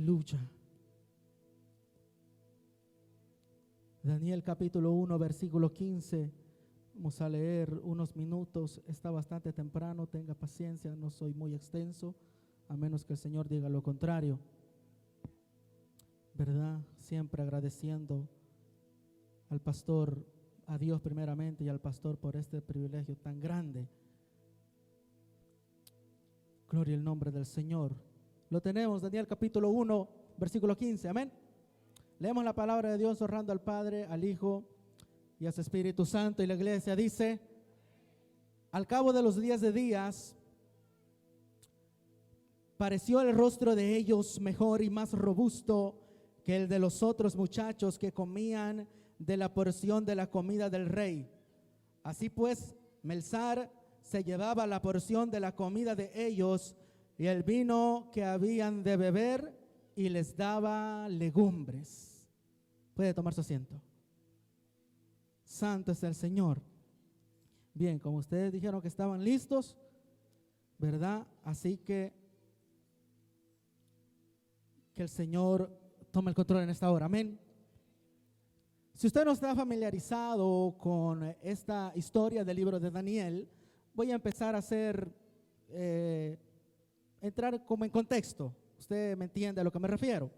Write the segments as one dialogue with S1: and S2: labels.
S1: Aleluya. Daniel capítulo 1, versículo 15. Vamos a leer unos minutos. Está bastante temprano, tenga paciencia, no soy muy extenso, a menos que el Señor diga lo contrario. ¿Verdad? Siempre agradeciendo al pastor, a Dios primeramente y al pastor por este privilegio tan grande. Gloria al nombre del Señor. Lo tenemos, Daniel capítulo 1, versículo 15, amén. Leemos la palabra de Dios honrando al Padre, al Hijo y a su Espíritu Santo. Y la iglesia dice: al cabo de los 10 días, pareció el rostro de ellos mejor y más robusto que el de los otros muchachos que comían de la porción de la comida del rey. Así pues, Melzar se llevaba la porción de la comida de ellos y el vino que habían de beber, y les daba legumbres. Puede tomar su asiento. Santo es el Señor. Bien, como ustedes dijeron que estaban listos, ¿verdad? Así que el Señor tome el control en esta hora. Amén. Si usted no está familiarizado con esta historia del libro de Daniel, voy a empezar a entrar como en contexto. Usted me entiende a lo que me refiero.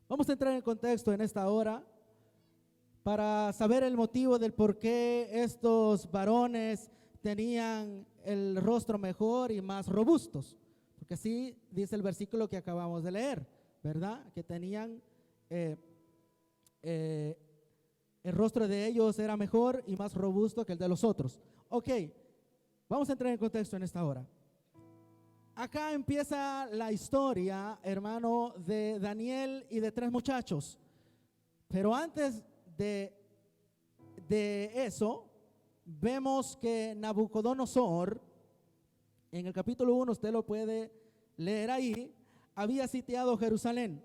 S1: Vamos a entrar en contexto en esta hora para saber el motivo del por qué estos varones tenían el rostro mejor y más robustos. Porque así dice el versículo que acabamos de leer, ¿verdad? Que tenían, el rostro de ellos era mejor y más robusto que el de los otros. Ok, vamos a entrar en contexto en esta hora. Acá empieza la historia, hermano, de Daniel y de 3 muchachos. Pero antes de eso, vemos que Nabucodonosor, en el capítulo 1, usted lo puede leer ahí, había sitiado Jerusalén.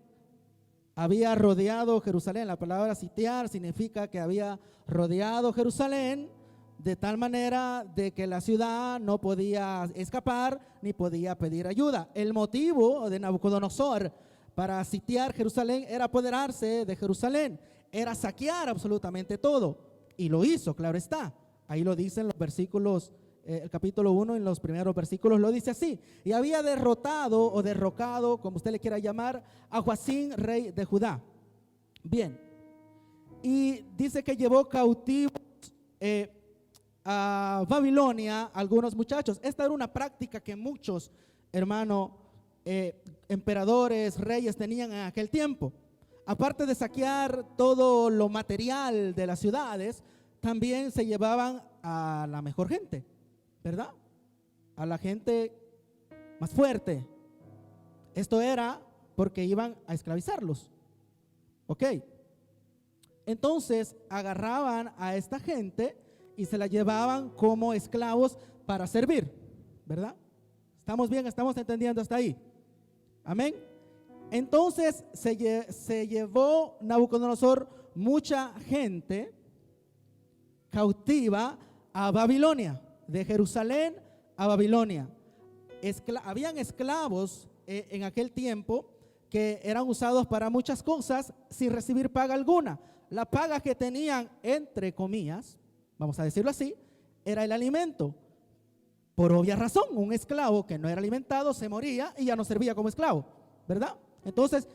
S1: Había rodeado Jerusalén. La palabra sitiar significa que había rodeado Jerusalén de tal manera de que la ciudad no podía escapar ni podía pedir ayuda. El motivo de Nabucodonosor para sitiar Jerusalén era apoderarse de Jerusalén, era saquear absolutamente todo. Y lo hizo, claro está. Ahí lo dicen los versículos, el capítulo 1, en los primeros versículos lo dice así. Y había derrotado o derrocado, como usted le quiera llamar, a Joacim, rey de Judá. Bien. Y dice que llevó cautivos a Babilonia algunos muchachos. Esta era una práctica que muchos, hermano, emperadores, reyes tenían en aquel tiempo. Aparte de saquear todo lo material de las ciudades, también se llevaban a la mejor gente, ¿verdad? A la gente más fuerte. Esto era porque iban a esclavizarlos. Ok. Entonces agarraban a esta gente y se la llevaban como esclavos para servir, ¿verdad? ¿Estamos bien? ¿Estamos entendiendo hasta ahí? Amén. Entonces se llevó Nabucodonosor mucha gente cautiva a Babilonia, de Jerusalén a Babilonia. Habían esclavos en aquel tiempo que eran usados para muchas cosas sin recibir paga alguna. La paga que tenían, entre comillas, vamos a decirlo así, era el alimento. Por obvia razón, un esclavo que no era alimentado se moría y ya no servía como esclavo, ¿verdad? Entonces,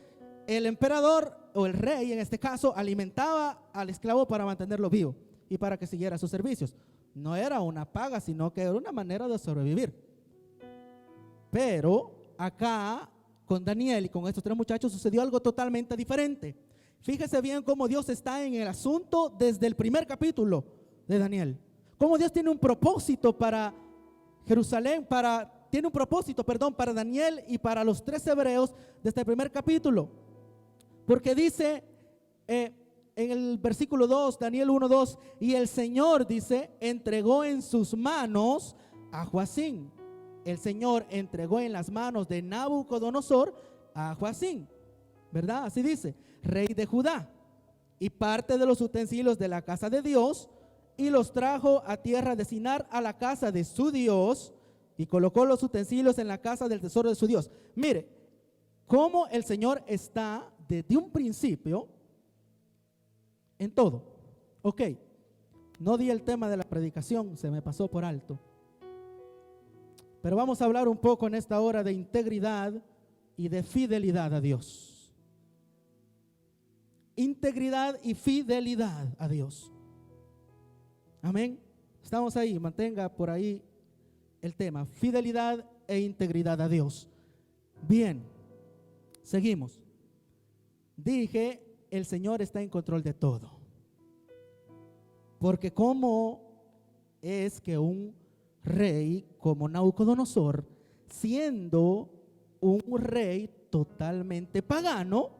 S1: el emperador o el rey, en este caso, alimentaba al esclavo para mantenerlo vivo y para que siguiera sus servicios. No era una paga, sino que era una manera de sobrevivir. Pero acá, con Daniel y con estos 3 muchachos, sucedió algo totalmente diferente. Fíjese bien cómo Dios está en el asunto desde el primer capítulo de Daniel. Cómo Dios tiene un propósito para Jerusalén, tiene un propósito, para Daniel y para los 3 hebreos de este primer capítulo. Porque dice en el versículo 2, Daniel 1:2, y el Señor, dice, entregó en sus manos a Joacim. El Señor entregó en las manos de Nabucodonosor a Joacim, ¿verdad? Así dice, rey de Judá, y parte de los utensilios de la casa de Dios, y los trajo a tierra de Sinar, a la casa de su Dios, y colocó los utensilios en la casa del tesoro de su Dios. Mire, cómo el Señor está desde un principio en todo. Ok, no di el tema de la predicación, se me pasó por alto. Pero vamos a hablar un poco en esta hora de integridad y de fidelidad a Dios. Integridad y fidelidad a Dios. Amén. Estamos ahí, mantenga por ahí el tema, fidelidad e integridad a Dios. Bien, seguimos. Dije, el Señor está en control de todo. Porque ¿cómo es que un rey como Nabucodonosor, siendo un rey totalmente pagano,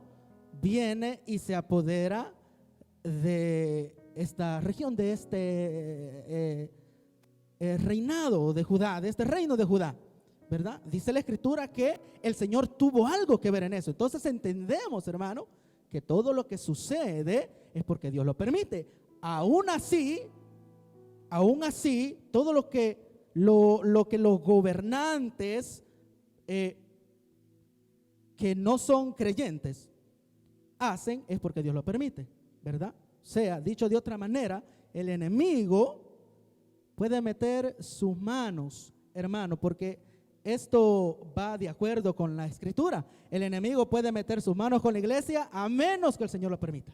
S1: viene y se apodera de esta región, de este reinado de Judá, de este reino de Judá, ¿verdad? Dice la Escritura que el Señor tuvo algo que ver en eso. Entonces entendemos, hermano, que todo lo que sucede es porque Dios lo permite. Aún así, todo lo que los gobernantes que no son creyentes hacen es porque Dios lo permite, ¿verdad? O sea, dicho de otra manera, el enemigo puede meter sus manos, hermano, porque esto va de acuerdo con la Escritura. El enemigo puede meter sus manos con la iglesia a menos que el Señor lo permita.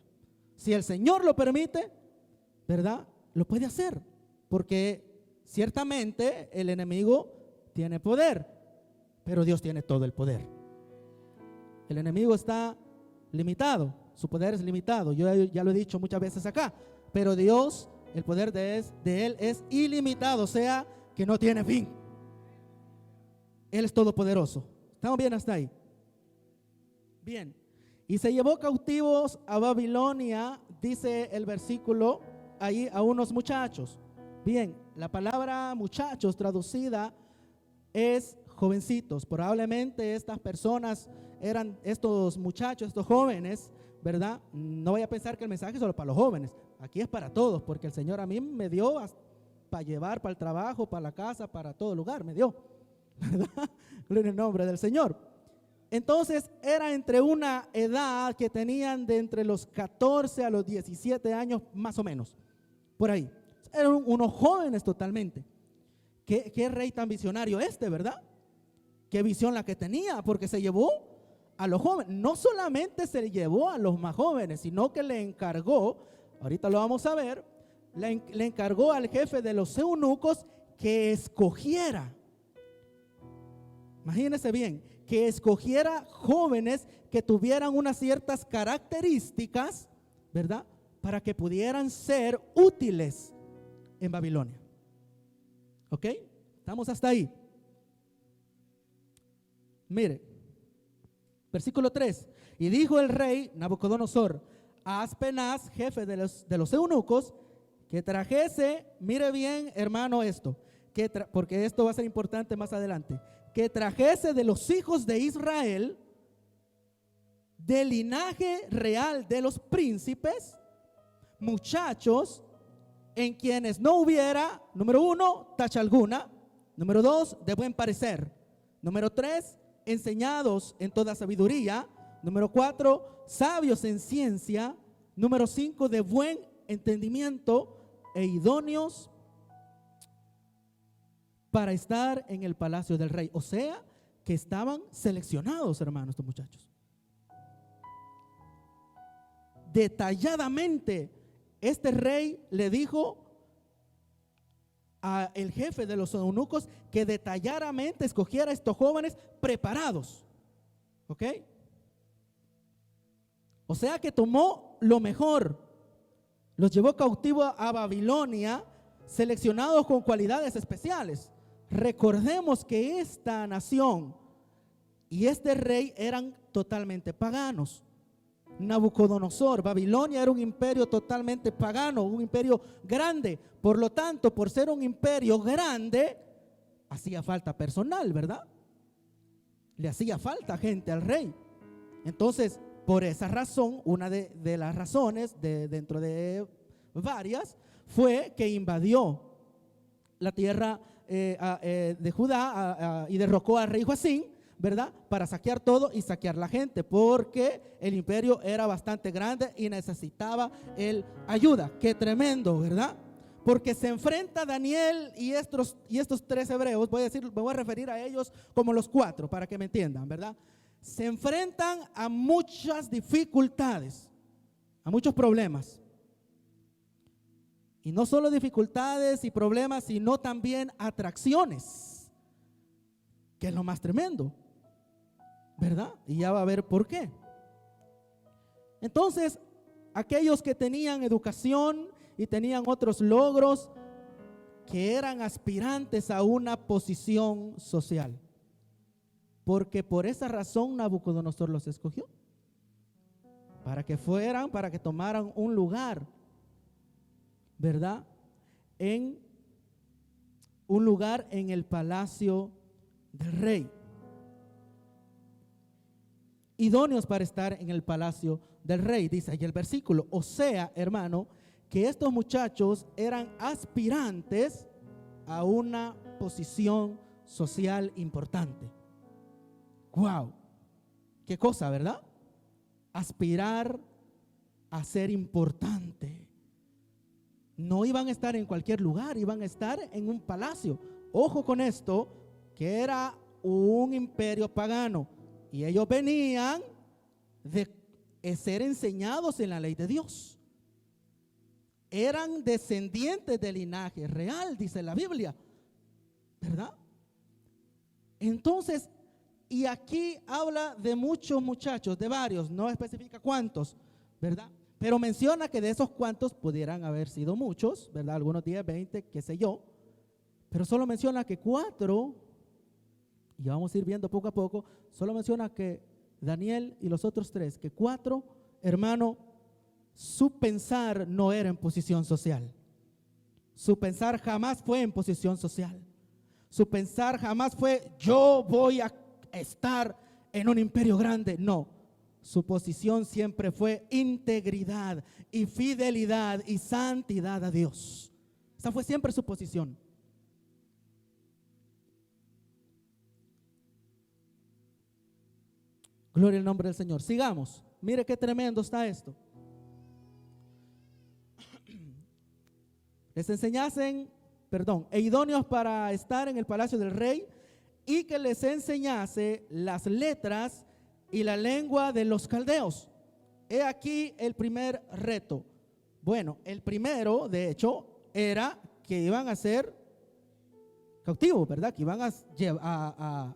S1: Si el Señor lo permite, ¿verdad? Lo puede hacer, porque ciertamente el enemigo tiene poder, pero Dios tiene todo el poder. El enemigo está limitado, su poder es limitado, yo ya lo he dicho muchas veces acá, pero Dios, el poder de Él es ilimitado, o sea, que no tiene fin. Él es todopoderoso. ¿Estamos bien hasta ahí? Bien. Y se llevó cautivos a Babilonia, dice el versículo, ahí a unos muchachos. Bien, la palabra muchachos traducida es jovencitos. Probablemente estas personas eran estos muchachos, estos jóvenes, ¿verdad? No voy a pensar que el mensaje es solo para los jóvenes. Aquí es para todos, porque el Señor a mí me dio para llevar para el trabajo, para la casa, para todo lugar, me dio, ¿verdad? En el nombre del Señor. Entonces era entre una edad que tenían de entre los 14 a los 17 años más o menos, por ahí. Eran unos jóvenes totalmente. ¿Qué rey tan visionario ¿verdad? Qué visión la que tenía, porque se llevó a los jóvenes. No solamente se llevó a los más jóvenes, sino que le encargó, ahorita lo vamos a ver, le encargó al jefe de los eunucos que escogiera. Imagínense bien, que escogiera jóvenes que tuvieran unas ciertas características, ¿verdad? Para que pudieran ser útiles en Babilonia. ¿Ok? Estamos hasta ahí. Mire, versículo 3. Y dijo el rey Nabucodonosor a Aspenaz, jefe de los eunucos, que trajese, mire bien, hermano, esto, porque esto va a ser importante más adelante, que trajese de los hijos de Israel, del linaje real de los príncipes, muchachos en quienes no hubiera, número 1, tacha alguna, número 2, de buen parecer, número 3, enseñados en toda sabiduría, número 4, sabios en ciencia, número 5, de buen entendimiento e idóneos para estar en el palacio del rey. O sea, que estaban seleccionados, hermanos, estos muchachos. Detalladamente, este rey le dijo al jefe de los eunucos que detalladamente escogiera a estos jóvenes preparados. ¿Ok? O sea que tomó lo mejor, los llevó cautivo a Babilonia, seleccionados con cualidades especiales. Recordemos que esta nación y este rey eran totalmente paganos. Nabucodonosor, Babilonia era un imperio totalmente pagano, un imperio grande. Por lo tanto, por ser un imperio grande, hacía falta personal, ¿verdad? Le hacía falta gente al rey. Entonces, por esa razón, una de las razones, dentro de varias, fue que invadió la tierra de Judá y derrocó al rey Joacim, ¿verdad? Para saquear todo y saquear la gente, porque el imperio era bastante grande y necesitaba ayuda. Qué tremendo, ¿verdad? Porque se enfrenta Daniel y estos 3 hebreos, me voy a referir a ellos como los 4 para que me entiendan, ¿verdad? Se enfrentan a muchas dificultades, a muchos problemas. Y no solo dificultades y problemas, sino también atracciones, que es lo más tremendo, ¿verdad? Y ya va a ver por qué. Entonces, aquellos que tenían educación y tenían otros logros, que eran aspirantes a una posición social, porque por esa razón Nabucodonosor los escogió, para que tomaran un lugar, ¿verdad? En un lugar en el palacio del rey. Idóneos para estar en el palacio del rey, dice ahí el versículo. O sea, hermano, que estos muchachos eran aspirantes a una posición social importante. ¡Wow! Qué cosa, ¿verdad? Aspirar a ser importante. No iban a estar en cualquier lugar, iban a estar en un palacio. Ojo con esto, que era un imperio pagano y ellos venían de ser enseñados en la ley de Dios. Eran descendientes del linaje real, dice la Biblia, ¿verdad? Entonces, y aquí habla de muchos muchachos, de varios, no especifica cuántos, ¿verdad? Pero menciona que de esos cuantos pudieran haber sido muchos, ¿verdad? Algunos 10, 20, qué sé yo. Pero solo menciona que 4, y vamos a ir viendo poco a poco, solo menciona que Daniel y los otros 3, que 4, hermano, su pensar no era en posición social. Su pensar jamás fue en posición social. Su pensar jamás fue, yo voy a estar en un imperio grande. No. Su posición siempre fue integridad y fidelidad y santidad a Dios. Esa fue siempre su posición. Gloria al nombre del Señor. Sigamos. Mire qué tremendo está esto. Les enseñasen, idóneos para estar en el palacio del rey, y que les enseñase las letras y la lengua de los caldeos. He aquí el primer reto. Bueno, el primero, de hecho, era que iban a ser cautivos, ¿verdad? Que iban a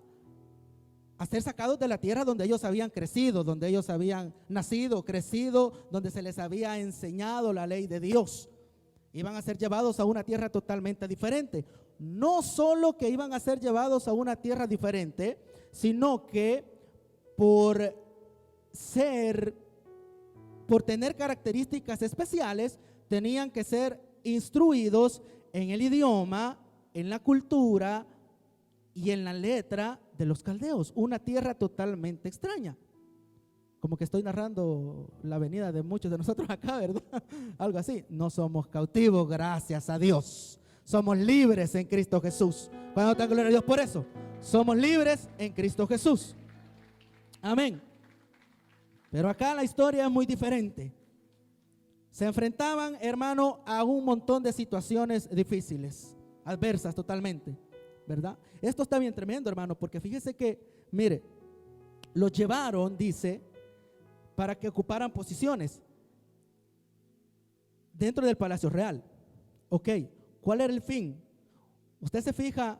S1: ser sacados de la tierra donde ellos habían crecido, donde ellos habían nacido, crecido, donde se les había enseñado la ley de Dios. Iban a ser llevados a una tierra totalmente diferente. No solo que iban a ser llevados a una tierra diferente, sino que por tener características especiales, tenían que ser instruidos en el idioma, en la cultura y en la letra de los caldeos, una tierra totalmente extraña. Como que estoy narrando la venida de muchos de nosotros acá, ¿verdad? Algo así. No somos cautivos, gracias a Dios. Somos libres en Cristo Jesús. ¿Cuándo está gloria a Dios por eso? Somos libres en Cristo Jesús. Amén. Pero acá la historia es muy diferente. Se enfrentaban, hermano, a un montón de situaciones difíciles, adversas totalmente, ¿verdad? Esto está bien tremendo, hermano, porque fíjese que, mire, los llevaron, dice, para que ocuparan posiciones dentro del palacio real. Ok, ¿cuál era el fin? Usted se fija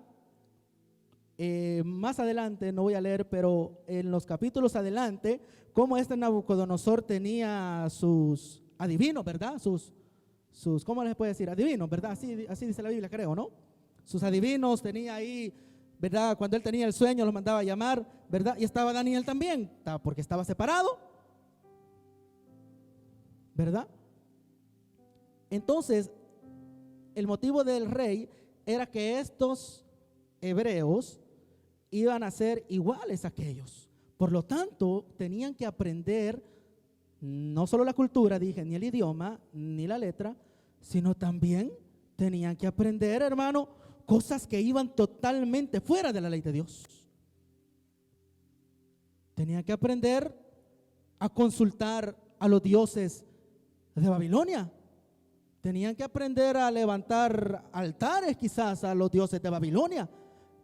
S1: más adelante, no voy a leer, pero en los capítulos adelante, cómo Nabucodonosor tenía sus adivinos, ¿verdad? Sus ¿cómo les puede decir? Adivinos, ¿verdad? Así dice la Biblia, creo, ¿no? Sus adivinos tenía ahí, ¿verdad? Cuando él tenía el sueño, los mandaba a llamar, ¿verdad? Y estaba Daniel también, porque estaba separado, ¿verdad? Entonces, el motivo del rey era que estos hebreos iban a ser iguales a aquellos. Por lo tanto, tenían que aprender no solo la cultura, dije, ni el idioma, ni la letra, sino también tenían que aprender, hermano, cosas que iban totalmente fuera de la ley de Dios. Tenían que aprender a consultar a los dioses de Babilonia. Tenían que aprender a levantar altares quizás a los dioses de Babilonia.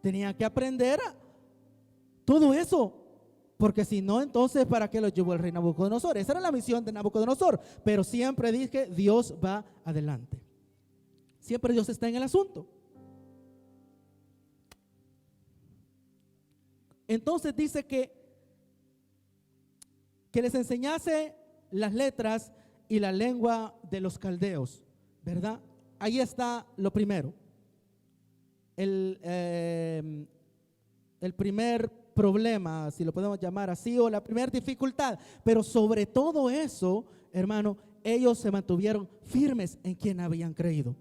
S1: Tenían que aprender todo eso. Porque si no, entonces ¿para qué los llevó el rey Nabucodonosor? Esa era la misión de Nabucodonosor. Pero siempre dije, Dios va adelante. Siempre Dios está en el asunto. Entonces dice que les enseñase las letras y la lengua de los caldeos, ¿verdad? Ahí está lo primero. El primer problema, si lo podemos llamar así, o la primera dificultad. Pero sobre todo eso, hermano, ellos se mantuvieron firmes en quien habían creído.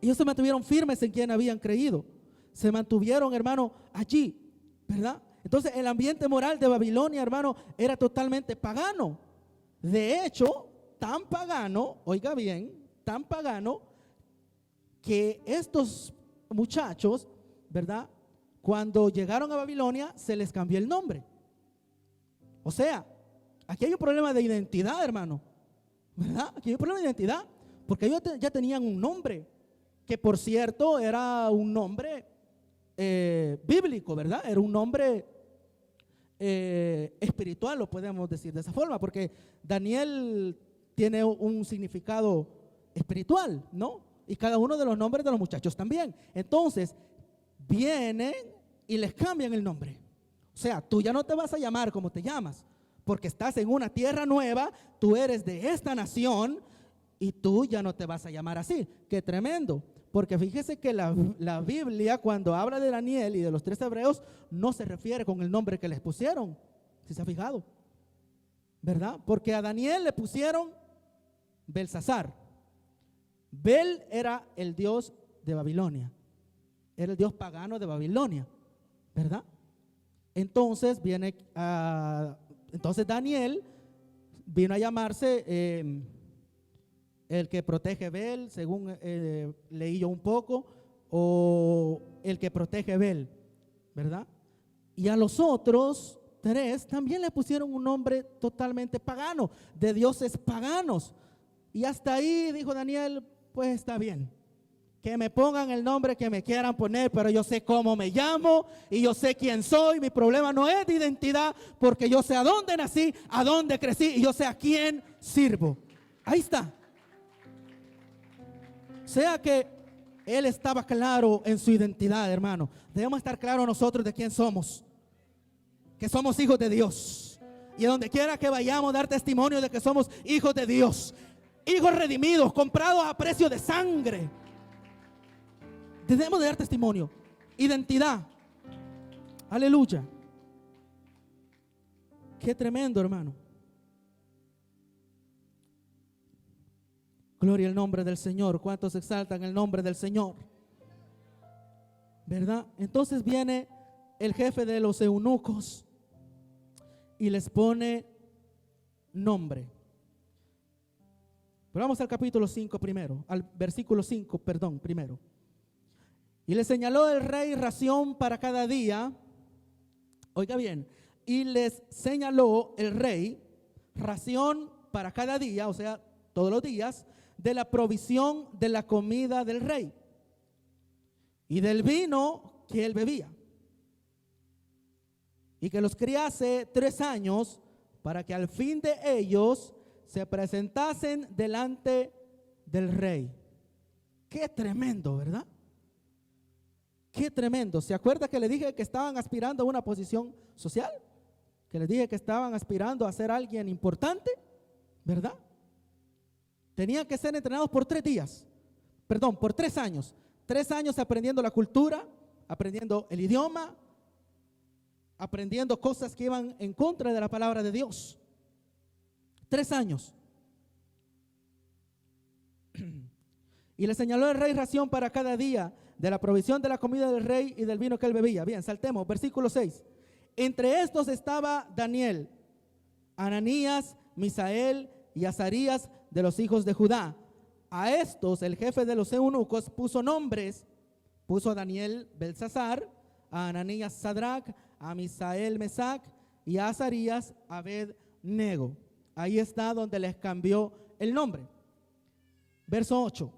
S1: Ellos se mantuvieron firmes en quien habían creído. Se mantuvieron, hermano, allí, ¿verdad? Entonces el ambiente moral de Babilonia, hermano, era totalmente pagano. De hecho, tan pagano, oiga bien, tan pagano, que estos muchachos, ¿verdad?, cuando llegaron a Babilonia se les cambió el nombre. O sea, aquí hay un problema de identidad, hermano, ¿verdad? Aquí hay un problema de identidad, porque ellos ya tenían un nombre, que por cierto era un nombre bíblico, ¿verdad? Era un nombre espiritual, lo podemos decir de esa forma, porque Daniel tiene un significado espiritual, ¿no? Y cada uno de los nombres de los muchachos también. Entonces, vienen y les cambian el nombre. O sea, tú ya no te vas a llamar como te llamas, porque estás en una tierra nueva, tú eres de esta nación y tú ya no te vas a llamar así. Qué tremendo. Porque fíjese que la Biblia, cuando habla de Daniel y de los 3 hebreos, no se refiere con el nombre que les pusieron. ¿Sí se ha fijado? ¿Verdad? Porque a Daniel le pusieron Belsasar. Bel era el dios de Babilonia. Era el dios pagano de Babilonia, ¿verdad? Entonces entonces Daniel vino a llamarse el que protege Bel, según leí yo un poco, o el que protege Bel, ¿verdad? Y a los otros 3 también le pusieron un nombre totalmente pagano, de dioses paganos. Y hasta ahí dijo Daniel, pues está bien, que me pongan el nombre que me quieran poner, pero yo sé cómo me llamo y yo sé quién soy. Mi problema no es de identidad, porque yo sé a dónde nací, a dónde crecí y yo sé a quién sirvo. Ahí está. O sea que él estaba claro en su identidad, hermano. Debemos estar claros nosotros de quién somos, que somos hijos de Dios. Y a donde quiera que vayamos, dar testimonio de que somos hijos de Dios, hijos redimidos, comprados a precio de sangre. Debemos de dar testimonio, identidad. Aleluya. Qué tremendo, hermano. Gloria al nombre del Señor. ¿Cuántos exaltan el nombre del Señor? ¿Verdad? Entonces viene el jefe de los eunucos y les pone nombre. Pero vamos al capítulo 5 primero, al versículo 5, perdón, primero. Y le señaló el rey ración para cada día. Oiga bien, y les señaló el rey ración para cada día, o sea, todos los días, de la provisión de la comida del rey y del vino que él bebía, y que los criase 3 años para que al fin de ellos se presentasen delante del rey. Qué tremendo, ¿verdad? Qué tremendo. ¿Se acuerda que le dije que estaban aspirando a una posición social? Que les dije que estaban aspirando a ser alguien importante, ¿verdad? Tenían que ser entrenados por 3 días, perdón, por 3 años. 3 años aprendiendo la cultura, aprendiendo el idioma, aprendiendo cosas que iban en contra de la palabra de Dios. 3 años. Y le señaló el rey ración para cada día de la provisión de la comida del rey y del vino que él bebía. Bien, saltemos, versículo 6. Entre estos estaba Daniel, Ananías, Misael y Azarías de los hijos de Judá. A estos el jefe de los eunucos puso nombres. Puso a Daniel Belsasar, a Ananías Sadrac, a Misael Mesac y a Azarías Abed-nego. Ahí está donde les cambió el nombre. Verso 8.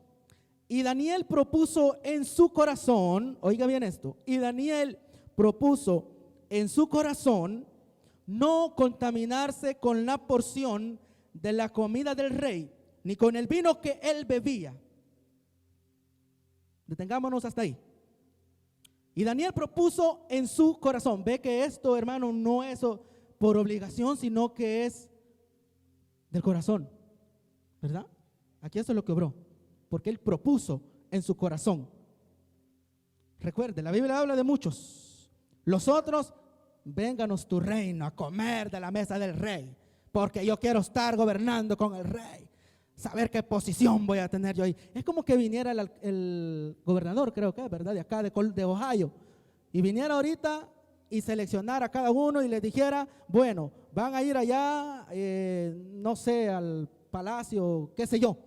S1: Y Daniel propuso en su corazón, oiga bien esto, y Daniel propuso en su corazón no contaminarse con la porción de la comida del rey, ni con el vino que él bebía. Detengámonos hasta ahí. Y Daniel propuso en su corazón. Ve que esto, hermano, no es por obligación, sino que es del corazón, ¿verdad? Aquí eso es lo que obró, porque él propuso en su corazón. Recuerde, la Biblia habla de muchos. Los otros, vénganos tu reino a comer de la mesa del rey, porque yo quiero estar gobernando con el rey, saber qué posición voy a tener yo ahí. Es como que viniera el gobernador, creo que es, ¿verdad? De acá, de Ohio, y viniera ahorita y seleccionara a cada uno y les dijera, bueno, van a ir allá, no sé, al palacio, qué sé yo,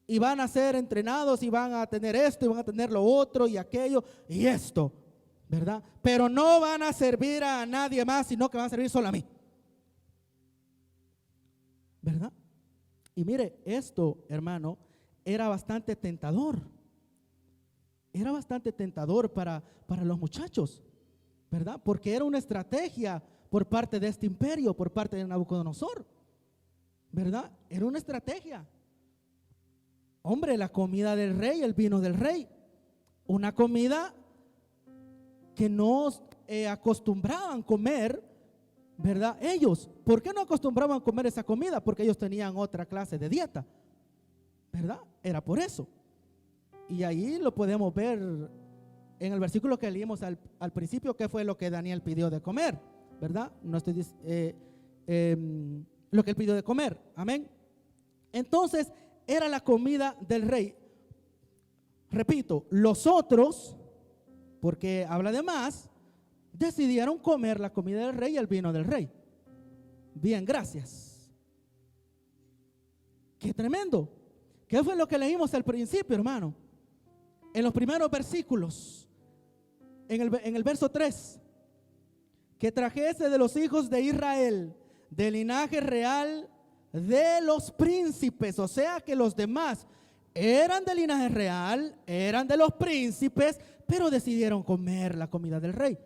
S1: y van a ser entrenados y van a tener esto y van a tener lo otro y aquello y esto, ¿verdad? Pero no van a servir a nadie más, sino que van a servir solo a mí, ¿verdad? Y mire, esto, hermano, era bastante tentador. Era bastante tentador para los muchachos, ¿verdad? Porque era una estrategia por parte de este imperio, por parte de Nabucodonosor, ¿verdad? Era una estrategia. Hombre, la comida del rey, el vino del rey, una comida que no acostumbraban comer, ¿verdad? Ellos, ¿por qué no acostumbraban comer esa comida? Porque ellos tenían otra clase de dieta, ¿verdad? Era por eso. Y ahí lo podemos ver en el versículo que leímos al principio, que fue lo que Daniel pidió de comer, ¿verdad? No estoy lo que él pidió de comer, amén. Entonces era la comida del rey. Repito, los otros, porque habla de más, decidieron comer la comida del rey y el vino del rey. Bien, gracias. Qué tremendo. ¿Qué fue lo que leímos al principio, hermano? En los primeros versículos, en el verso 3, que trajese de los hijos de Israel, del linaje real de los príncipes. O sea que los demás eran del linaje real, eran de los príncipes, pero decidieron comer la comida del rey.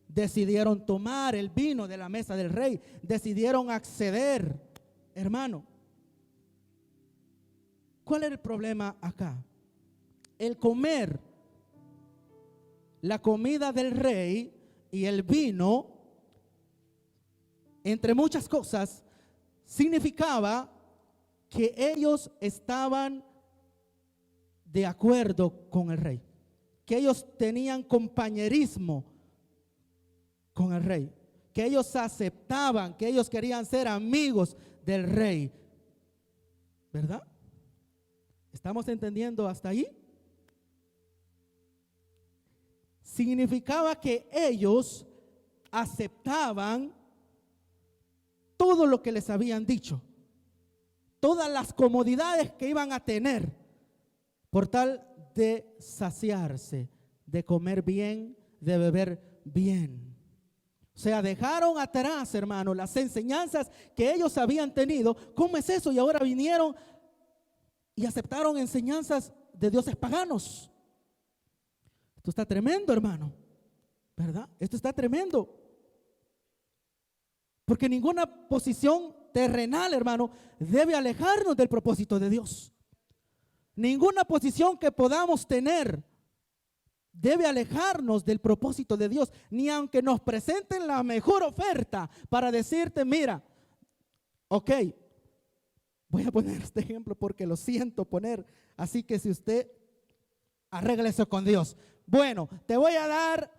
S1: Decidieron tomar el vino de la mesa del rey, decidieron acceder, hermano. ¿Cuál era el problema acá? El comer la comida del rey y el vino, entre muchas cosas, significaba que ellos estaban de acuerdo con el rey, que ellos tenían compañerismo con el rey, que ellos aceptaban, que ellos querían ser amigos del rey, ¿verdad? ¿Estamos entendiendo hasta ahí? Significaba que ellos aceptaban todo lo que les habían dicho, todas las comodidades que iban a tener por tal de saciarse, de comer bien, de beber bien. O sea, dejaron atrás, hermano, las enseñanzas que ellos habían tenido. ¿Cómo es eso? Y ahora vinieron y aceptaron enseñanzas de dioses paganos. Esto está tremendo, hermano, ¿verdad? Esto está tremendo. Porque ninguna posición terrenal, hermano, debe alejarnos del propósito de Dios. Ninguna posición que podamos tener debe alejarnos del propósito de Dios. Ni aunque nos presenten la mejor oferta para decirte, mira, ok, voy a poner este ejemplo porque lo siento poner, así que si usted arregle eso con Dios. Bueno, te voy a dar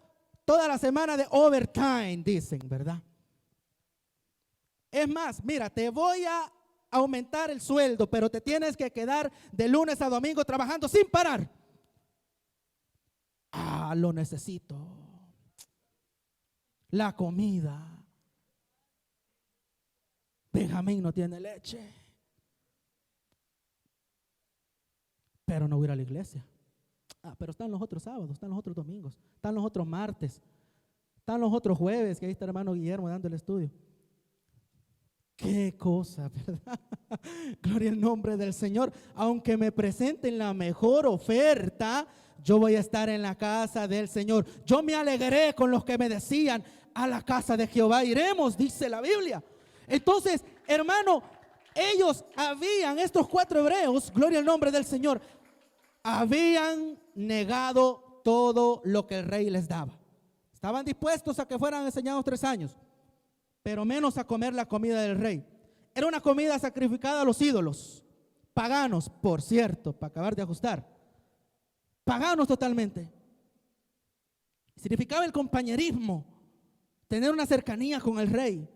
S1: toda la semana de overtime, dicen, ¿verdad? Es más, mira, te voy a aumentar el sueldo, pero te tienes que quedar de lunes a domingo trabajando sin parar. Ah, lo necesito. La comida. Benjamín no tiene leche. Pero no voy a ir a la iglesia. Ah, pero están los otros sábados, están los otros domingos, están los otros martes. Están los otros jueves, que ahí está el hermano Guillermo dando el estudio. Qué cosa, ¿verdad? Gloria al nombre del Señor. Aunque me presenten la mejor oferta, yo voy a estar en la casa del Señor. Yo me alegré con los que me decían, a la casa de Jehová iremos, dice la Biblia. Entonces, hermano, estos 4 hebreos, gloria al nombre del Señor, habían negado todo lo que el rey les daba. Estaban dispuestos a que fueran enseñados 3 años, pero menos a comer la comida del rey. Era una comida sacrificada a los ídolos, paganos, por cierto, para acabar de ajustar. Paganos totalmente. Significaba el compañerismo, tener una cercanía con el rey,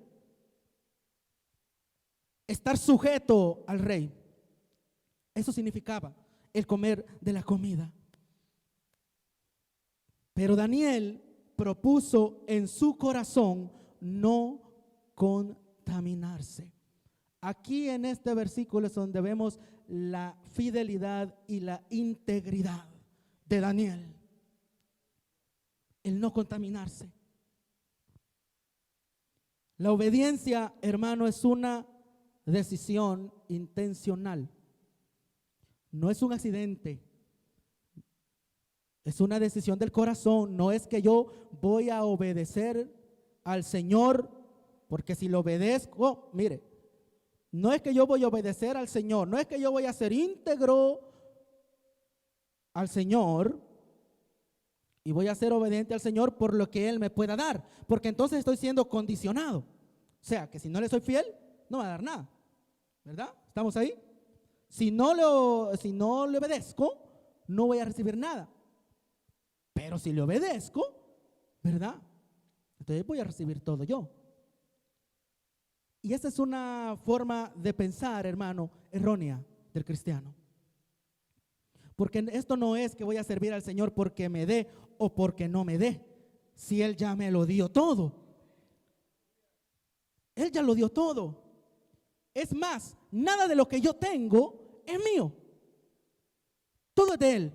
S1: estar sujeto al rey. Eso significaba el comer de la comida. Pero Daniel propuso en su corazón no contaminarse. Aquí en este versículo es donde vemos la fidelidad y la integridad de Daniel. El no contaminarse. La obediencia, hermano, es una decisión intencional. No es un accidente. Es una decisión del corazón. No es que yo voy a obedecer al Señor, porque si lo obedezco, mire, no es que yo voy a obedecer al Señor, no es que yo voy a ser íntegro al Señor y voy a ser obediente al Señor por lo que Él me pueda dar, porque entonces estoy siendo condicionado. O sea, que si no le soy fiel, no me va a dar nada, ¿verdad? ¿Estamos ahí? Si no le obedezco, no voy a recibir nada. Pero si le obedezco, ¿verdad? Entonces voy a recibir todo yo. Y esa es una forma de pensar, hermano, errónea del cristiano. Porque esto no es que voy a servir al Señor porque me dé o porque no me dé. Si Él ya me lo dio todo. Él ya lo dio todo. Es más, nada de lo que yo tengo es mío. Todo es de Él.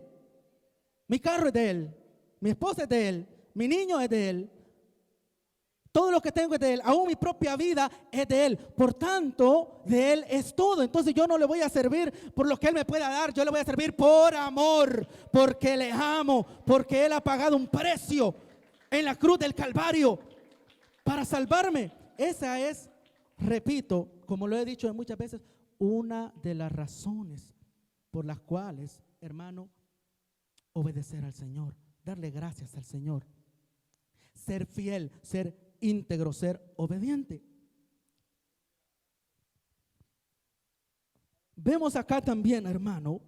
S1: Mi carro es de Él. Mi esposa es de Él. Mi niño es de Él. Todo lo que tengo es de Él. Aún mi propia vida es de Él. Por tanto, de Él es todo. Entonces yo no le voy a servir por lo que Él me pueda dar. Yo le voy a servir por amor. Porque le amo. Porque Él ha pagado un precio en la cruz del Calvario para salvarme. Esa es, repito, como lo he dicho muchas veces, una de las razones por las cuales, hermano, obedecer al Señor. Darle gracias al Señor, ser fiel, ser íntegro, ser obediente. Vemos acá también, hermano,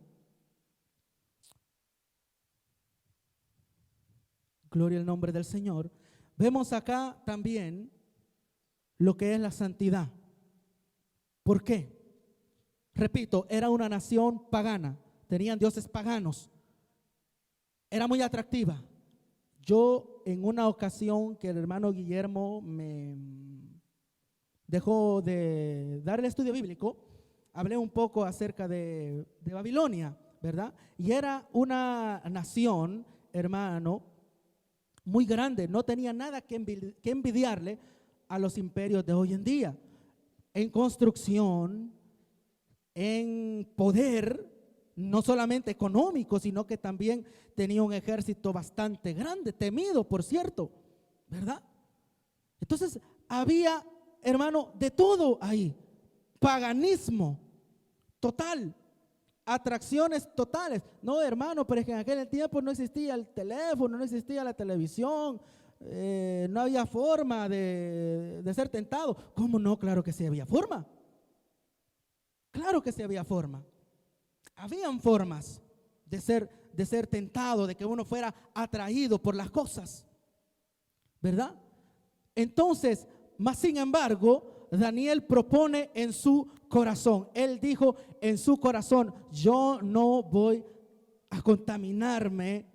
S1: gloria al nombre del Señor, vemos acá también lo que es la santidad. ¿Por qué? Repito, era una nación pagana, tenían dioses paganos. Era muy atractiva. Yo en una ocasión que el hermano Guillermo me dejó de dar el estudio bíblico, hablé un poco acerca de Babilonia, ¿verdad? Y era una nación, hermano, muy grande. No tenía nada que envidiarle a los imperios de hoy en día. En construcción, en poder, no solamente económico, sino que también tenía un ejército bastante grande, temido, por cierto, ¿verdad? Entonces había, hermano, de todo ahí. Paganismo total, atracciones totales. No, hermano, pero es que en aquel tiempo no existía el teléfono, no existía la televisión, no había forma de ser tentado. ¿Cómo no? Claro que sí había forma. Claro que sí había forma. Habían formas de ser tentado, de que uno fuera atraído por las cosas, ¿verdad? Entonces, más sin embargo, Daniel propone en su corazón. Él dijo en su corazón: yo no voy a contaminarme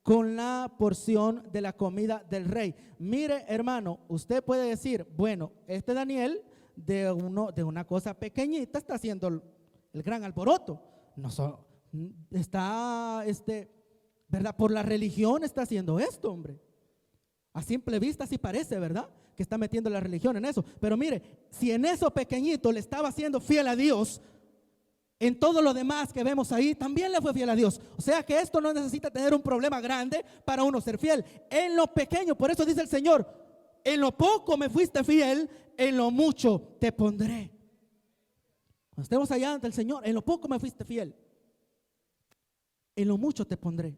S1: con la porción de la comida del rey. Mire, hermano, usted puede decir, bueno, este Daniel de una cosa pequeñita está haciendo el gran alboroto. No está, ¿verdad? Por la religión está haciendo esto, hombre. A simple vista sí parece, ¿verdad?, que está metiendo la religión en eso. Pero mire, si en eso pequeñito le estaba siendo fiel a Dios, en todo lo demás que vemos ahí también le fue fiel a Dios. O sea que esto no necesita tener un problema grande para uno ser fiel. En lo pequeño, por eso dice el Señor, en lo poco me fuiste fiel, en lo mucho te pondré. Cuando estemos allá ante el Señor, en lo poco me fuiste fiel, en lo mucho te pondré.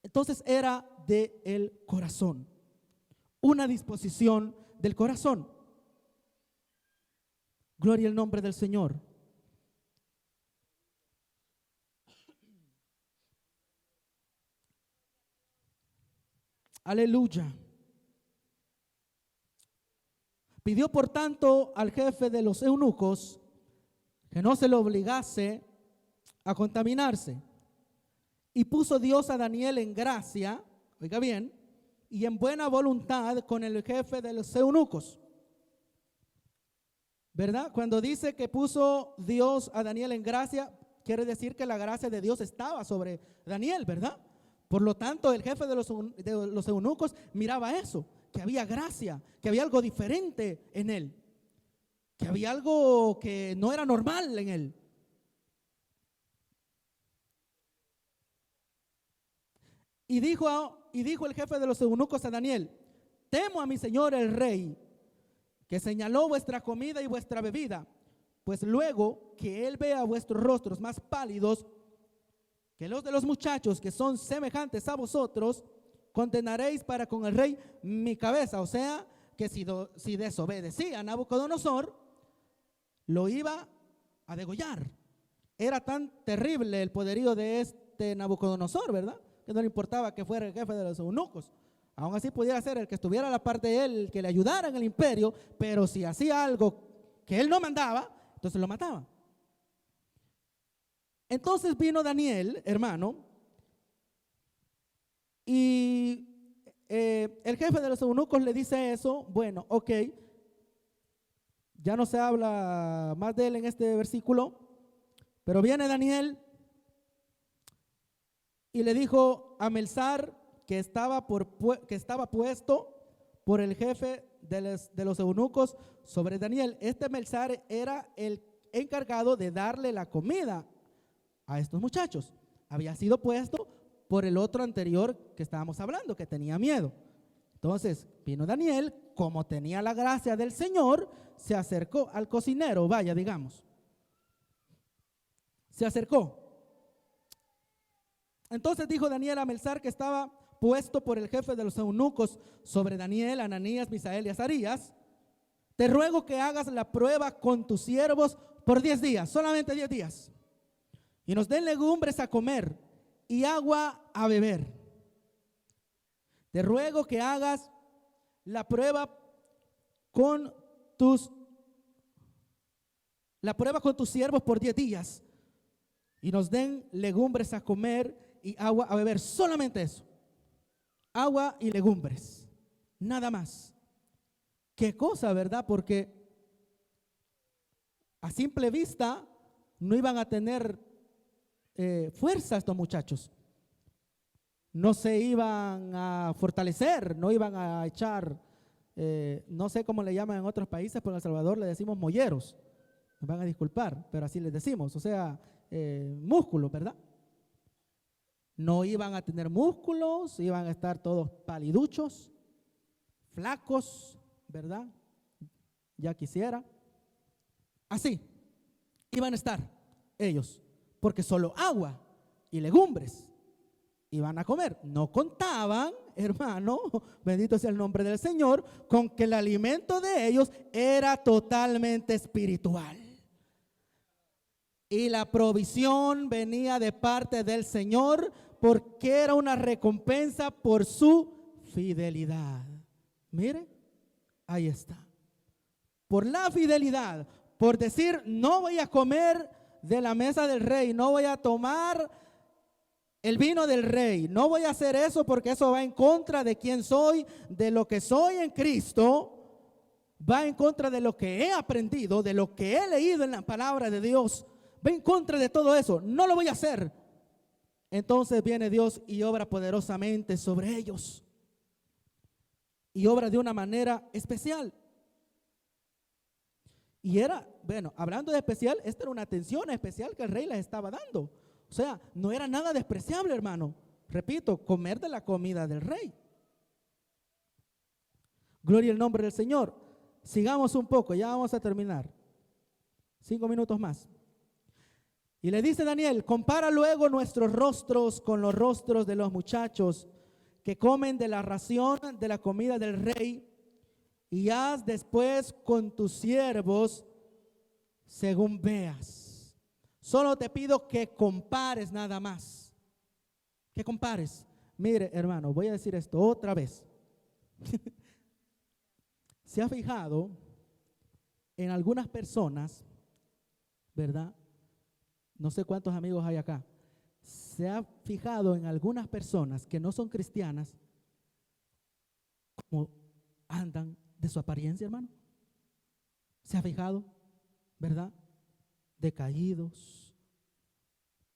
S1: Entonces era del corazón, una disposición del corazón. Gloria al nombre del Señor. Aleluya. Pidió por tanto al jefe de los eunucos que no se lo obligase a contaminarse. Y puso Dios a Daniel en gracia, oiga bien, y en buena voluntad con el jefe de los eunucos. ¿Verdad? Cuando dice que puso Dios a Daniel en gracia, quiere decir que la gracia de Dios estaba sobre Daniel, ¿verdad? Por lo tanto, el jefe de los eunucos miraba eso, que había gracia, que había algo diferente en él, que había algo que no era normal en él. Y dijo el jefe de los eunucos a Daniel: temo a mi señor el rey, que señaló vuestra comida y vuestra bebida, pues luego que él vea vuestros rostros más pálidos que los de los muchachos que son semejantes a vosotros, condenaréis para con el rey mi cabeza. O sea, que si desobedecía a Nabucodonosor, lo iba a degollar. Era tan terrible el poderío de este Nabucodonosor, ¿verdad?, que no le importaba que fuera el jefe de los eunucos. Aún así pudiera ser el que estuviera a la parte de él, el que le ayudara en el imperio, pero si hacía algo que él no mandaba, entonces lo mataba. Entonces vino Daniel, hermano, y el jefe de los eunucos le dice eso. Bueno, ok, ya no se habla más de él en este versículo, pero viene Daniel y le dijo a Melzar, que estaba puesto por el jefe de los eunucos sobre Daniel. Este Melzar era el encargado de darle la comida a estos muchachos. Había sido puesto por el otro anterior que estábamos hablando, que tenía miedo. Entonces vino Daniel, como tenía la gracia del Señor, se acercó al cocinero, vaya, digamos. Se acercó. Entonces dijo Daniel a Melzar, que estaba puesto por el jefe de los eunucos sobre Daniel, Ananías, Misael y Azarías: te ruego que hagas la prueba con tus siervos por 10 días, solamente 10 días, y nos den legumbres a comer y agua a beber. Te ruego que hagas la prueba con tus siervos por 10 días y nos den legumbres a comer y agua a beber. Solamente eso, agua y legumbres, nada más. Qué cosa, ¿verdad? Porque a simple vista no iban a tener fuerza estos muchachos, no se iban a fortalecer, no iban a echar, no sé cómo le llaman en otros países, pero en El Salvador le decimos molleros, me van a disculpar, pero así les decimos, o sea, músculos, ¿verdad? No iban a tener músculos, iban a estar todos paliduchos, flacos, ¿verdad? Ya quisiera. Así iban a estar ellos, porque solo agua y legumbres iban a comer. No contaban, hermano, bendito sea el nombre del Señor, con que el alimento de ellos era totalmente espiritual. Y la provisión venía de parte del Señor, porque era una recompensa por su fidelidad. Mire, ahí está. Por la fidelidad, por decir: no voy a comer de la mesa del rey, no voy a tomar el vino del rey, no voy a hacer eso porque eso va en contra de quién soy, de lo que soy en Cristo, va en contra de lo que he aprendido, de lo que he leído en la palabra de Dios, va en contra de todo eso, no lo voy a hacer. Entonces viene Dios y obra poderosamente sobre ellos. y obra de una manera especial. Y era, bueno, hablando de especial, esta era una atención especial que el rey les estaba dando. O sea, no era nada despreciable, hermano. Repito, comer de la comida del rey. Gloria al nombre del Señor. Sigamos un poco, ya vamos a terminar. 5 minutos más. Y le dice Daniel: compara luego nuestros rostros con los rostros de los muchachos que comen de la ración de la comida del rey, y haz después con tus siervos según veas. Solo te pido que compares nada más. Que compares. Mire, hermano, voy a decir esto otra vez. ¿Se ha fijado en algunas personas, verdad? No sé cuántos amigos hay acá. ¿Se ha fijado en algunas personas que no son cristianas cómo andan de su apariencia, hermano? ¿Se ha fijado? ¿Verdad? Decaídos,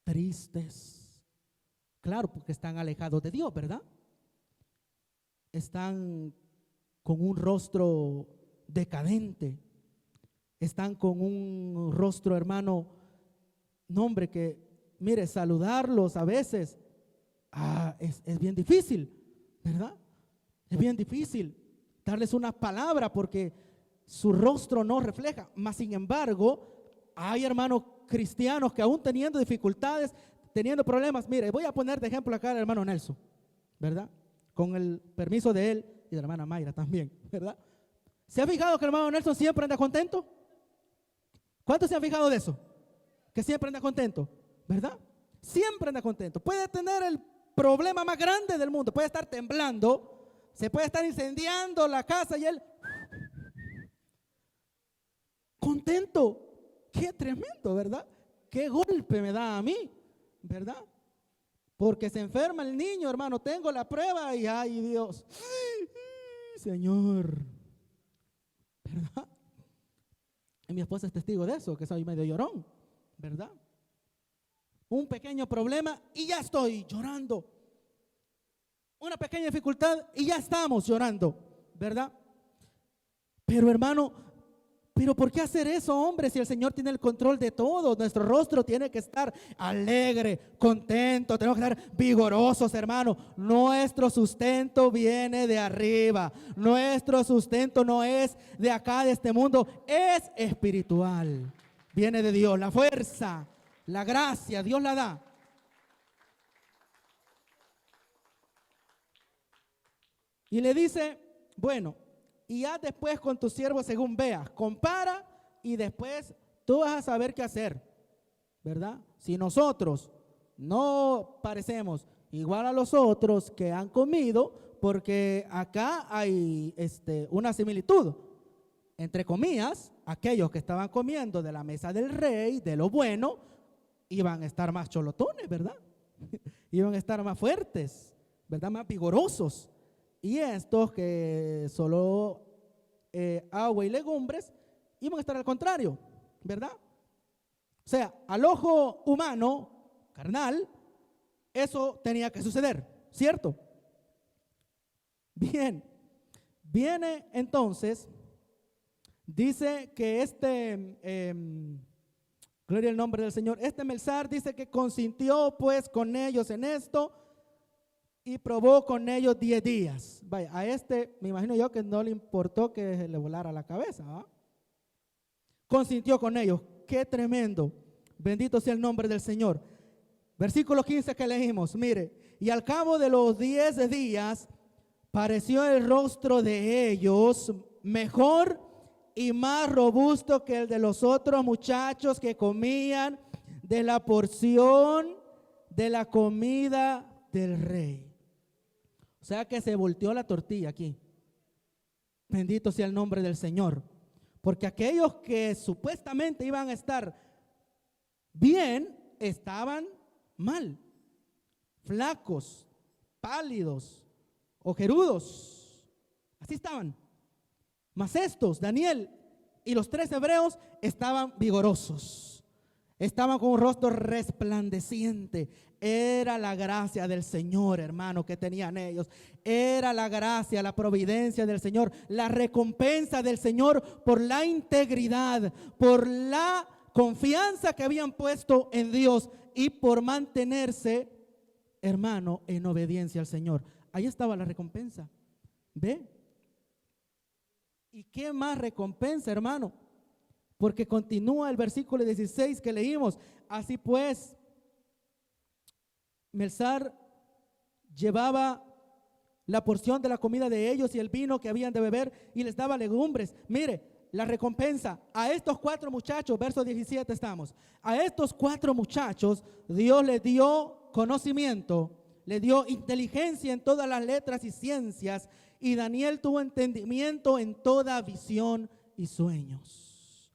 S1: tristes. Claro, porque están alejados de Dios, ¿verdad? Están con un rostro decadente. Están con un rostro, hermano, no, hombre, que, mire, saludarlos a veces es bien difícil, ¿verdad? Es bien difícil darles una palabra porque su rostro no refleja. Mas, sin embargo, hay hermanos cristianos que aún teniendo dificultades, teniendo problemas, mire, voy a poner de ejemplo acá al hermano Nelson, ¿verdad? Con el permiso de él y de la hermana Mayra también, ¿verdad? ¿Se ha fijado que el hermano Nelson siempre anda contento? ¿Cuántos se han fijado de eso? Que siempre anda contento, ¿verdad? Siempre anda contento. Puede tener el problema más grande del mundo, puede estar temblando, se puede estar incendiando la casa y él contento. Qué tremendo, ¿verdad? Qué golpe me da a mí, ¿verdad? Porque se enferma el niño, hermano, tengo la prueba y ay Dios, Señor, ¿verdad? Y mi esposa es testigo de eso, que soy medio llorón, ¿verdad? Un pequeño problema y ya estoy llorando. Una pequeña dificultad y ya estamos llorando, ¿verdad? Pero hermano, ¿pero por qué hacer eso, hombre? Si el Señor tiene el control de todo, nuestro rostro tiene que estar alegre, contento, tenemos que estar vigorosos, hermano. Nuestro sustento viene de arriba. Nuestro sustento no es de acá, de este mundo, es espiritual. Viene de Dios, la fuerza, la gracia, Dios la da. Y le dice, bueno, y haz después con tus siervos según veas. Compara y después tú vas a saber qué hacer, ¿verdad? Si nosotros no parecemos igual a los otros que han comido, porque acá hay una similitud. Entre comillas, aquellos que estaban comiendo de la mesa del rey, de lo bueno, iban a estar más cholotones, ¿verdad? Iban a estar más fuertes, ¿verdad? Más vigorosos. Y estos que solo agua y legumbres iban a estar al contrario, ¿verdad? O sea, al ojo humano, carnal, eso tenía que suceder, ¿cierto? Bien, viene entonces, dice que gloria al nombre del Señor, Melzar dice que consintió pues con ellos en esto y probó con ellos 10 días. Vaya, a me imagino yo que no le importó que le volara la cabeza, ¿va? Consintió con ellos. Qué tremendo. Bendito sea el nombre del Señor. Versículo 15 que leímos, mire, y al cabo de los 10 días pareció el rostro de ellos mejor y más robusto que el de los otros muchachos que comían de la porción de la comida del rey. O sea que se volteó la tortilla aquí. Bendito sea el nombre del Señor. Porque aquellos que supuestamente iban a estar bien, estaban mal. Flacos, pálidos, ojerudos. Así estaban. Mas estos, Daniel y los 3 hebreos, estaban vigorosos. Estaban con un rostro resplandeciente. Era la gracia del Señor, hermano, que tenían ellos. Era la gracia, la providencia del Señor, la recompensa del Señor por la integridad, por la confianza que habían puesto en Dios y por mantenerse, hermano, en obediencia al Señor. Ahí estaba la recompensa. ¿Ve? ¿Y qué más recompensa, hermano? Porque continúa el versículo 16 que leímos. Así pues, Melzar llevaba la porción de la comida de ellos y el vino que habían de beber y les daba legumbres. Mire, la recompensa a estos 4 muchachos, verso 17 estamos. A estos 4 muchachos Dios les dio conocimiento, le dio inteligencia en todas las letras y ciencias, y Daniel tuvo entendimiento en toda visión y sueños.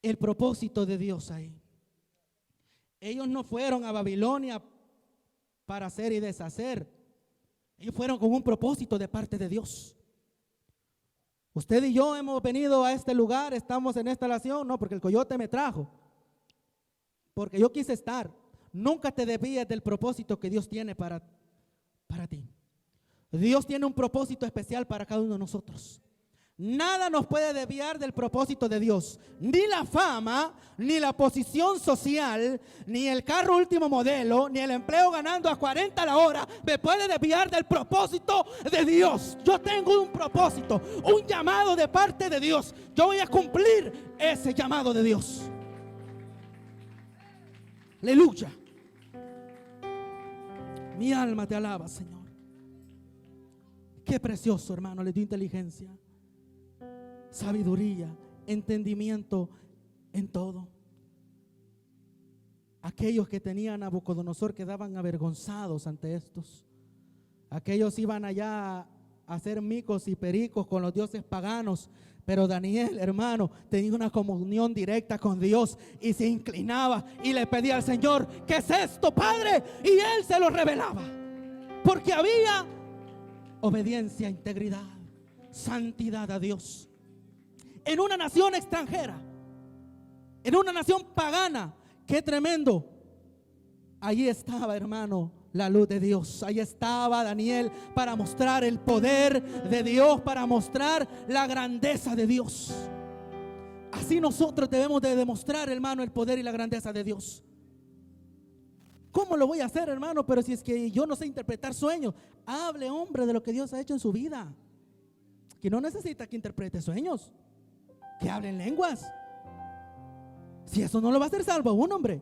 S1: El propósito de Dios ahí. Ellos no fueron a Babilonia para hacer y deshacer. Ellos fueron con un propósito de parte de Dios. Usted y yo hemos venido a este lugar, estamos en esta nación, no porque el coyote me trajo, porque yo quise estar. Nunca te desvíes del propósito que Dios tiene para ti. Dios tiene un propósito especial para cada uno de nosotros. Nada nos puede desviar del propósito de Dios. Ni la fama, ni la posición social, ni el carro último modelo, ni el empleo ganando a 40 la hora me puede desviar del propósito de Dios. Yo tengo un propósito, un llamado de parte de Dios. Yo voy a cumplir ese llamado de Dios. Aleluya. Mi alma te alaba, Señor. Qué precioso, hermano. Le dio inteligencia, sabiduría, entendimiento en todo. Aquellos que tenían a Nabucodonosor quedaban avergonzados ante estos. Aquellos iban allá a hacer micos y pericos con los dioses paganos, pero Daniel, hermano, tenía una comunión directa con Dios y se inclinaba y le pedía al Señor: ¿qué es esto, Padre? Y Él se lo revelaba, porque había obediencia, integridad, santidad a Dios. En una nación extranjera, en una nación pagana. Qué tremendo. Allí estaba, hermano, la luz de Dios. Ahí estaba Daniel para mostrar el poder de Dios, para mostrar la grandeza de Dios. Así nosotros debemos de demostrar, hermano, el poder y la grandeza de Dios. ¿Cómo lo voy a hacer, hermano? Pero si es que yo no sé interpretar sueños. Hable, hombre, de lo que Dios ha hecho en su vida. Que no necesita que interprete sueños, que hable en lenguas. Si eso no lo va a hacer salvo a un hombre.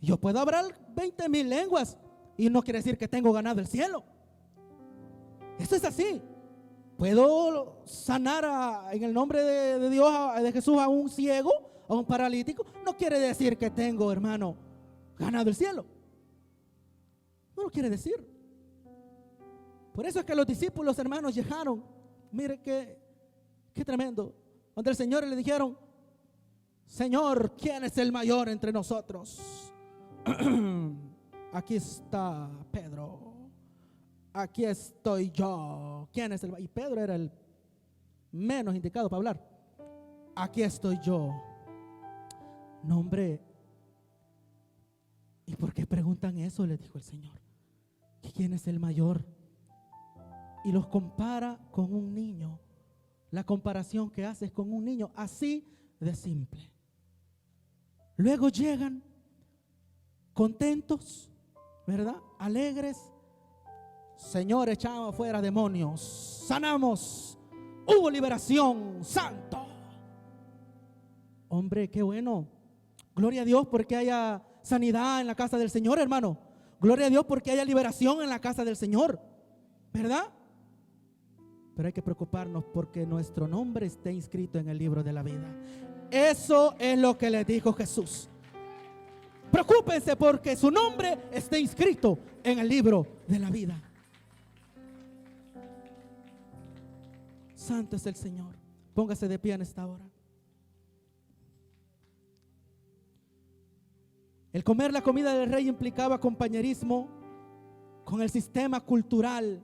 S1: Yo puedo hablar 20,000 lenguas y no quiere decir que tengo ganado el cielo. Eso es así. Puedo sanar en el nombre de Dios, de Jesús, a un ciego, a un paralítico. No quiere decir que tengo, hermano, ganado el cielo. No lo quiere decir. Por eso es que los discípulos, hermanos, llegaron. Mire qué tremendo. Donde el Señor le dijeron: Señor, ¿quién es el mayor entre nosotros? Aquí está Pedro. Aquí estoy yo. ¿Quién es el mayor? Y Pedro era el menos indicado para hablar. Aquí estoy yo. No, hombre. ¿Y por qué preguntan eso? Le dijo el Señor. ¿Quién es el mayor? Y los compara con un niño. La comparación que hace es con un niño, así de simple. Luego llegan contentos, ¿verdad? Alegres. Señor, echamos fuera demonios, sanamos, hubo liberación, santo. Hombre, qué bueno. Gloria a Dios porque haya sanidad en la casa del Señor, hermano. Gloria a Dios porque haya liberación en la casa del Señor, ¿verdad? Pero hay que preocuparnos porque nuestro nombre esté inscrito en el libro de la vida. Eso es lo que le dijo Jesús. Preocúpense porque su nombre esté inscrito en el libro de la vida. Santo es el Señor. Póngase de pie en esta hora. El comer la comida del rey implicaba compañerismo con el sistema cultural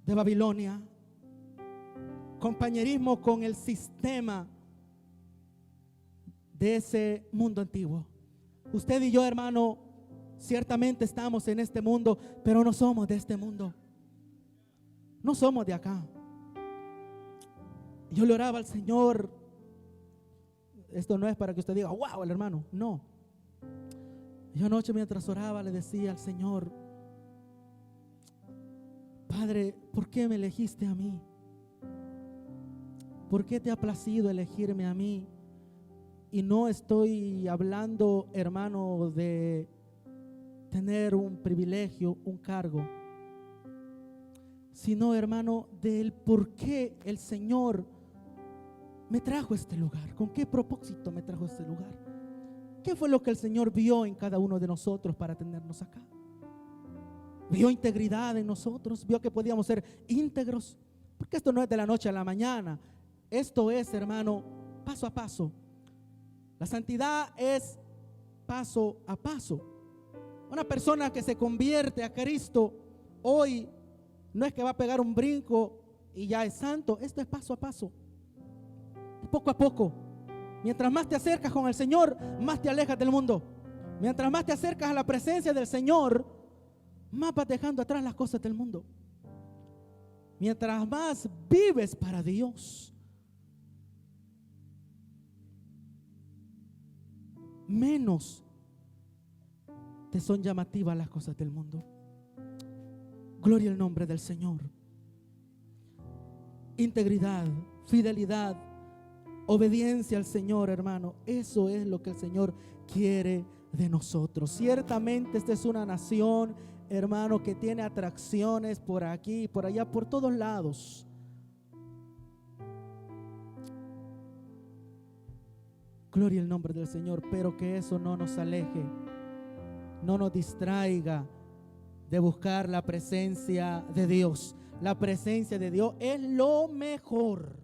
S1: de Babilonia, compañerismo con el sistema de ese mundo antiguo. Usted y yo, hermano, ciertamente estamos en este mundo, pero no somos de este mundo. No somos de acá. Yo le oraba al Señor. Esto no es para que usted diga, wow, el hermano. No. Yo anoche mientras oraba le decía al Señor: Padre, ¿por qué me elegiste a mí? ¿Por qué te ha placido elegirme a mí? Y no estoy hablando, hermano, de tener un privilegio, un cargo, sino, hermano, del por qué el Señor me trajo a este lugar. ¿Con qué propósito me trajo a este lugar? ¿Qué fue lo que el Señor vio en cada uno de nosotros para tenernos acá? Vio integridad en nosotros, vio que podíamos ser íntegros, porque esto no es de la noche a la mañana. Esto es, hermano, paso a paso. La santidad es paso a paso. Una persona que se convierte a Cristo hoy no es que va a pegar un brinco y ya es santo. Esto es paso a paso, poco a poco. Mientras más te acercas con el Señor, más te alejas del mundo. Mientras más te acercas a la presencia del Señor, más vas dejando atrás las cosas del mundo. Mientras más vives para Dios, menos te son llamativas las cosas del mundo. Gloria al nombre del Señor. Integridad, fidelidad, obediencia al Señor, hermano. Eso es lo que el Señor quiere de nosotros. Ciertamente esta es una nación, hermano, que tiene atracciones por aquí, por allá, por todos lados. Gloria al nombre del Señor, pero que eso no nos aleje, no nos distraiga de buscar la presencia de Dios. La presencia de Dios es lo mejor.